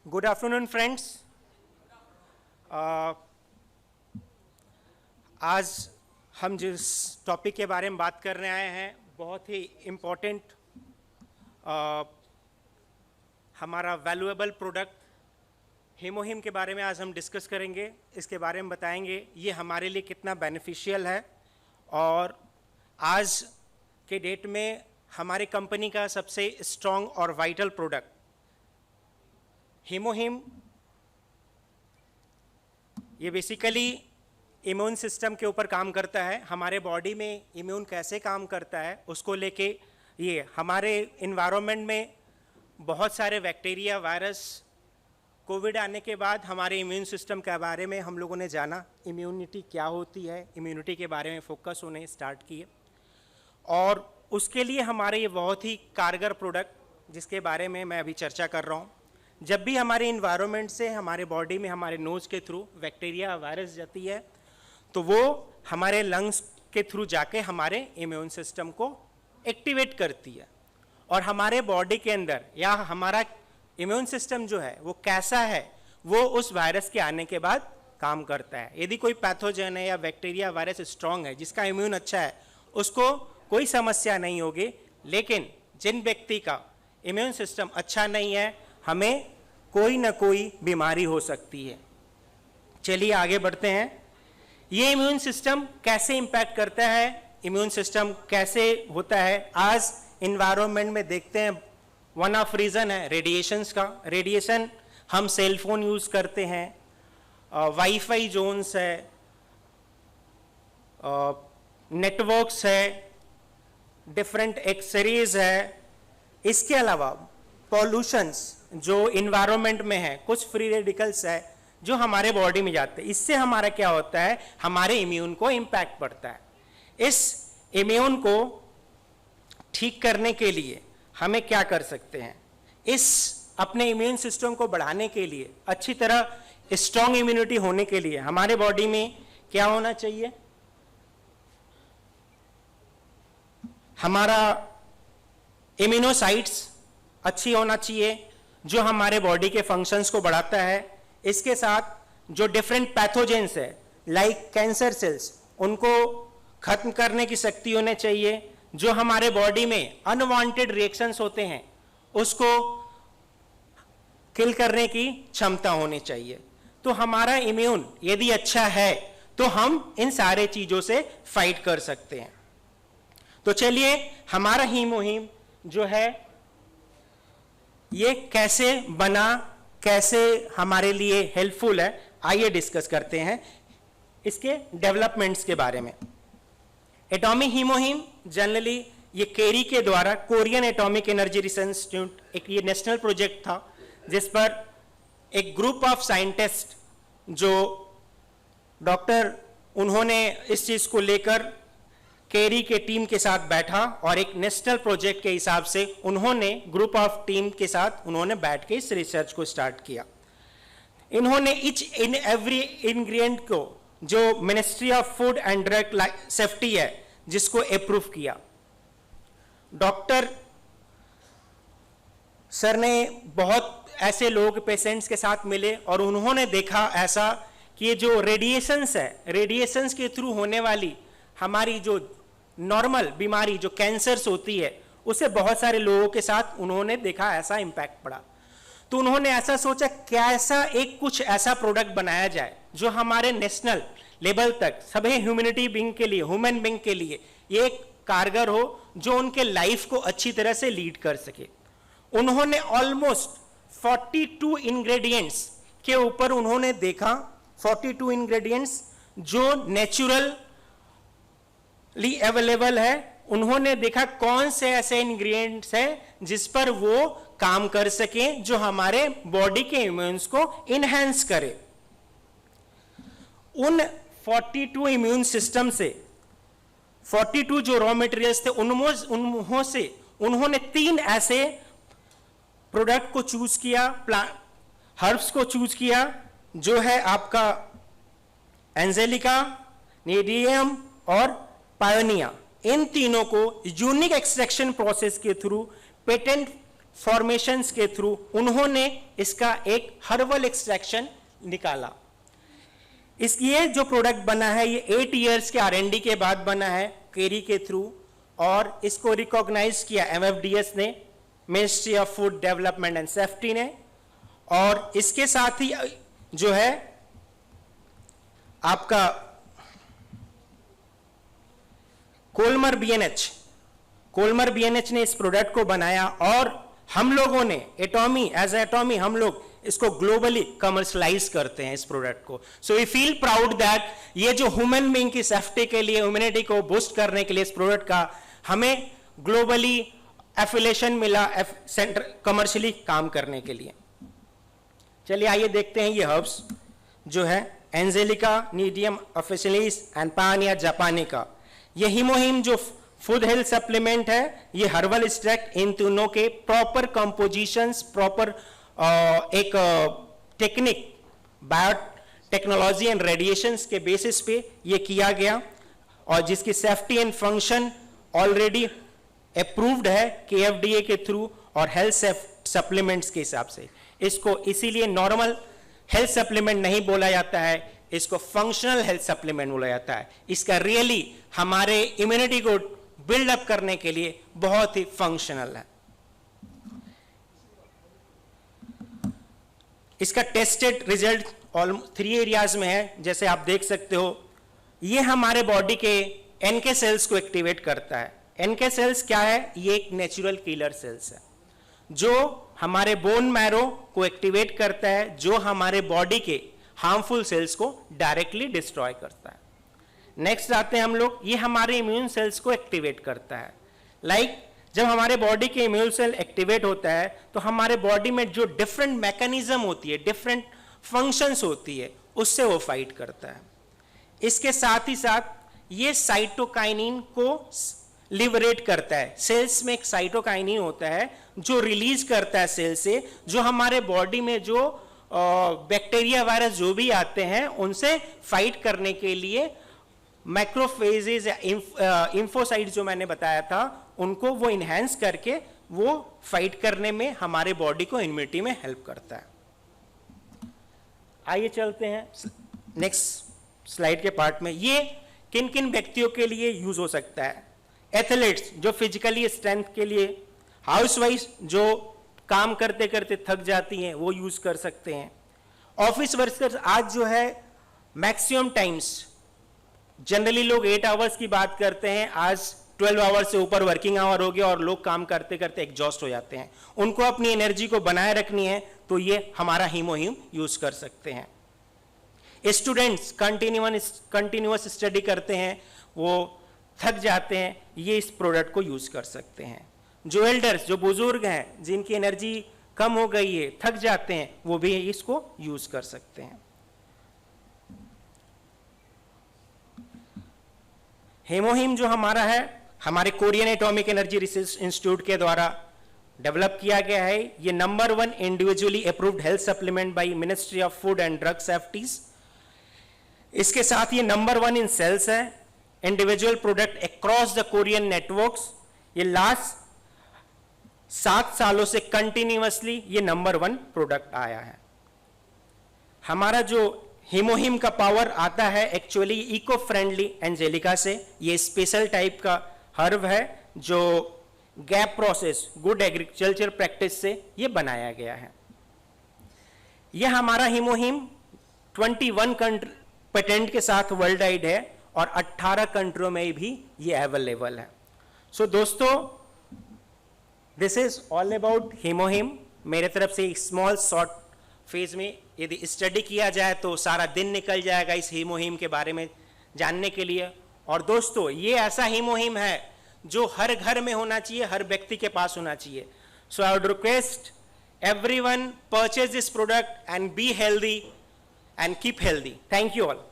Good afternoon, friends. आज हम जिस टॉपिक के बारे में बात करने आए हैं बहुत ही इम्पोर्टेंट हमारा वैल्यूएबल प्रोडक्ट हीमोहिम के बारे में आज हम डिस्कस करेंगे। इसके बारे में बताएंगे ये हमारे लिए कितना बेनिफिशियल है और आज के डेट में हमारी कंपनी का सबसे स्ट्रॉन्ग और वाइटल प्रोडक्ट हीमोहिम, ये बेसिकली इम्यून सिस्टम के ऊपर काम करता है। हमारे बॉडी में इम्यून कैसे काम करता है उसको लेके ये हमारे इन्वायरमेंट में बहुत सारे बैक्टीरिया, वायरस, कोविड आने के बाद हमारे इम्यून सिस्टम के बारे में हम लोगों ने जाना, इम्यूनिटी क्या होती है, इम्यूनिटी के बारे में फोकस होने स्टार्ट किए और उसके लिए हमारे ये बहुत ही कारगर प्रोडक्ट जिसके बारे में मैं अभी चर्चा कर रहा हूँ। जब भी हमारे इन्वायरमेंट से हमारे बॉडी में हमारे नोज़ के थ्रू बैक्टीरिया, वायरस जाती है तो वो हमारे लंग्स के थ्रू जाके हमारे इम्यून सिस्टम को एक्टिवेट करती है और हमारे बॉडी के अंदर या हमारा इम्यून सिस्टम जो है वो कैसा है वो उस वायरस के आने के बाद काम करता है। यदि कोई पैथोजन है या बैक्टीरिया, वायरस स्ट्रांग है, जिसका इम्यून अच्छा है, उसको कोई समस्या नहीं होगी। लेकिन जिन व्यक्ति का इम्यून सिस्टम अच्छा नहीं है, हमें कोई ना कोई बीमारी हो सकती है। चलिए आगे बढ़ते हैं। ये इम्यून सिस्टम कैसे इम्पैक्ट करता है, इम्यून सिस्टम कैसे होता है, आज इन्वायरमेंट में देखते हैं। वन ऑफ रीज़न है रेडिएशंस का। रेडिएशन, हम सेल फोन यूज़ करते हैं, वाईफाई जोन्स है, नेटवर्क्स है, डिफरेंट एक्सरेज है, इसके अलावा पॉल्यूशंस जो इन्वायरमेंट में है, कुछ फ्री रेडिकल्स है जो हमारे बॉडी में जाते हैं। इससे हमारा क्या होता है, हमारे इम्यून को इम्पैक्ट पड़ता है। इस इम्यून को ठीक करने के लिए हमें क्या कर सकते हैं, इस अपने इम्यून सिस्टम को बढ़ाने के लिए, अच्छी तरह स्ट्रॉन्ग इम्यूनिटी होने के लिए हमारे बॉडी में क्या होना चाहिए, हमारा इम्यूनोसाइट्स अच्छी होना चाहिए जो हमारे बॉडी के फंक्शंस को बढ़ाता है। इसके साथ जो डिफरेंट पैथोजेंस है लाइक कैंसर सेल्स, उनको खत्म करने की शक्ति होनी चाहिए। जो हमारे बॉडी में अनवांटेड रिएक्शंस होते हैं उसको किल करने की क्षमता होनी चाहिए। तो हमारा इम्यून यदि अच्छा है तो हम इन सारे चीजों से फाइट कर सकते हैं। तो चलिए हमारा हीमोहिम जो है ये कैसे बना, कैसे हमारे लिए हेल्पफुल है, आइए डिस्कस करते हैं इसके डेवलपमेंट्स के बारे में। एटॉमिक हीमोहिम जनरली ये केरी के द्वारा, Korean atomic energy research institute, एक ये नेशनल प्रोजेक्ट था जिस पर एक ग्रुप ऑफ साइंटिस्ट जो डॉक्टर, उन्होंने इस चीज को लेकर केरी के टीम के साथ बैठा और एक नेशनल प्रोजेक्ट के हिसाब से उन्होंने ग्रुप ऑफ टीम के साथ उन्होंने बैठ के इस रिसर्च को स्टार्ट किया। इन्होंने ईच इन एवरी इंग्रेडिएंट को जो ministry of food and drug safety है जिसको अप्रूव किया। डॉक्टर सर ने बहुत ऐसे लोग, पेशेंट्स के साथ मिले और उन्होंने देखा ऐसा कि ये जो रेडिएशंस है, रेडिएशंस के थ्रू होने वाली हमारी जो नॉर्मल बीमारी जो कैंसर्स होती है उसे बहुत सारे लोगों के साथ उन्होंने देखा ऐसा इंपैक्ट पड़ा। तो उन्होंने ऐसा सोचा कैसा एक कुछ ऐसा प्रोडक्ट बनाया जाए जो हमारे नेशनल लेवल तक सभी ह्यूमैनिटी बीइंग के लिए, ह्यूमन बीइंग के लिए ये कारगर हो, जो उनके लाइफ को अच्छी तरह से लीड कर सके। उन्होंने ऑलमोस्ट 42 इंग्रेडिएंट्स के ऊपर उन्होंने देखा, 42 इंग्रेडिएंट्स जो नेचुरल अवेलेबल है। उन्होंने देखा कौन से ऐसे इंग्रेडिएंट्स हैं जिस पर वो काम कर सके, जो हमारे बॉडी के इम्यून्स को इनहेंस करे। उन 42 इम्यून सिस्टम से 42 जो रॉ मटेरियल्स थे उनमें से उन्होंने 3 ऐसे प्रोडक्ट को चूज किया, हर्ब्स को चूज किया, जो है आपका एंजेलिका, नीडियम और पायोनिया। इन तीनों को यूनिक एक्सट्रैक्शन प्रोसेस के थ्रू पेटेंट फॉर्मेशंस के थ्रू उन्होंने इसका एक हर्बल एक्सट्रैक्शन निकाला। ये जो प्रोडक्ट बना है ये 8 इयर्स के R&D के बाद बना है केरी के थ्रू, और इसको रिकॉग्नाइज किया MFDS ने, ministry of food development and safety ने, और इसके साथ ही जो है आपका कोलमर BNH ने इस प्रोडक्ट को बनाया, और हम लोगों ने एटॉमी हम लोग इसको ग्लोबली कमर्शलाइज करते हैं इस प्रोडक्ट को। So we feel proud that ये जो ह्यूमन बीइंग की सेफ्टी के लिए, इम्यूनिटी को बूस्ट करने के लिए इस प्रोडक्ट का हमें ग्लोबली एफिलिएशन मिला सेंटर कमर्शियली काम करने के लिए। चलिए आइए देखते हैं ये हर्ब्स जो है एंजेलिका नीडियम ऑफिशियलिस एंड पानिया जापानिका। ये हीमोहीम जो फूड हेल्थ सप्लीमेंट है, ये हर्बल एक्सट्रैक्ट इन तीनों के प्रॉपर कंपोजिशंस, प्रॉपर एक टेक्निक बायोटेक्नोलॉजी एंड रेडिएशंस के बेसिस पे ये किया गया, और जिसकी safety and function already approved है KFDA के थ्रू और हेल्थ सप्लीमेंट्स के हिसाब से। इसको इसीलिए नॉर्मल हेल्थ सप्लीमेंट नहीं बोला जाता है, इसको फंक्शनल हेल्थ सप्लीमेंट बोला जाता है। इसका रियली हमारे इम्यूनिटी को बिल्डअप करने के लिए बहुत ही फंक्शनल है। इसका टेस्टेड रिजल्ट ऑलमोस्ट 3 एरियाज में है, जैसे आप देख सकते हो। ये हमारे बॉडी के NK सेल्स को एक्टिवेट करता है। NK सेल्स क्या है? ये एक नेचुरल किलर सेल्स है जो हमारे बोन मैरो को एक्टिवेट करता है, जो हमारे बॉडी के हार्मफुल सेल्स को डायरेक्टली डिस्ट्रॉय करता है। नेक्स्ट आते हैं हम लोग, ये हमारे इम्यून सेल्स को एक्टिवेट करता है। जब हमारे बॉडी के इम्यून सेल एक्टिवेट होता है तो हमारे बॉडी में जो डिफरेंट मैकेनिज्म होती है, डिफरेंट फंक्शंस होती है, उससे वो फाइट करता है। इसके साथ ही साथ ये साइटोकाइनिन को लिबरेट करता है। सेल्स में एक साइटोकाइनिन होता है जो रिलीज करता है सेल से, जो हमारे बॉडी में जो बैक्टीरिया वायरस जो भी आते हैं उनसे फाइट करने के लिए मैक्रोफेजेस या इंफोसाइट जो मैंने बताया था, उनको वो इनहेंस करके वो फाइट करने में हमारे बॉडी को इम्यूनिटी में हेल्प करता है। आइए चलते हैं नेक्स्ट स्लाइड के पार्ट में। ये किन किन व्यक्तियों के लिए यूज हो सकता है? एथलीट्स जो फिजिकली स्ट्रेंथ के लिए, हाउसवाइफ जो काम करते करते थक जाती हैं वो यूज कर सकते हैं, ऑफिस वर्कर्स आज जो है मैक्सिमम टाइम्स, जनरली लोग 8 आवर्स की बात करते हैं, आज 12 आवर्स से ऊपर वर्किंग आवर हो गया और लोग काम करते करते एग्जॉस्ट हो जाते हैं। उनको अपनी एनर्जी को बनाए रखनी है तो ये हमारा हीमोहीम यूज कर सकते हैं। स्टूडेंट्स कंटिन्यूअस स्टडी करते हैं, वो थक जाते हैं, ये इस प्रोडक्ट को यूज कर सकते हैं। जो एल्डर्स, जो बुजुर्ग हैं, जिनकी एनर्जी कम हो गई है, थक जाते हैं, वो भी इसको यूज कर सकते हैं। हीमोहीम जो हमारा है, हमारे Korean atomic energy research institute के द्वारा डेवलप किया गया है। ये number 1 individually approved health supplement by ministry of food and drug safeties. इसके साथ ये नंबर 1 इन सेल्स है, individual product across the Korean networks. ये लास्ट 7 सालों से कंटिन्यूअसली ये नंबर 1 प्रोडक्ट आया है। हमारा जो हीमोहीम का पावर आता है एक्चुअली इको फ्रेंडली एंजेलिका से। ये स्पेशल टाइप का हर्ब है जो gap process good agriculture practice से ये बनाया गया है। यह हमारा हीमोहीम 21 कंट्री पेटेंट के साथ वर्ल्ड वाइड है और 18 कंट्रियों में भी ये अवेलेबल है। सो दोस्तों, दिस इज ऑल अबाउट हीमोहीम। मेरे तरफ से स्मॉल शॉर्ट फेज में यदि स्टडी किया जाए तो सारा दिन निकल जाएगा इस हीमोहीम के बारे में जानने के लिए। और दोस्तों, ये ऐसा हीमोहीम है जो हर घर में होना चाहिए, हर व्यक्ति के पास होना चाहिए। So I would request everyone purchase this product and be healthy and keep healthy. Thank you all.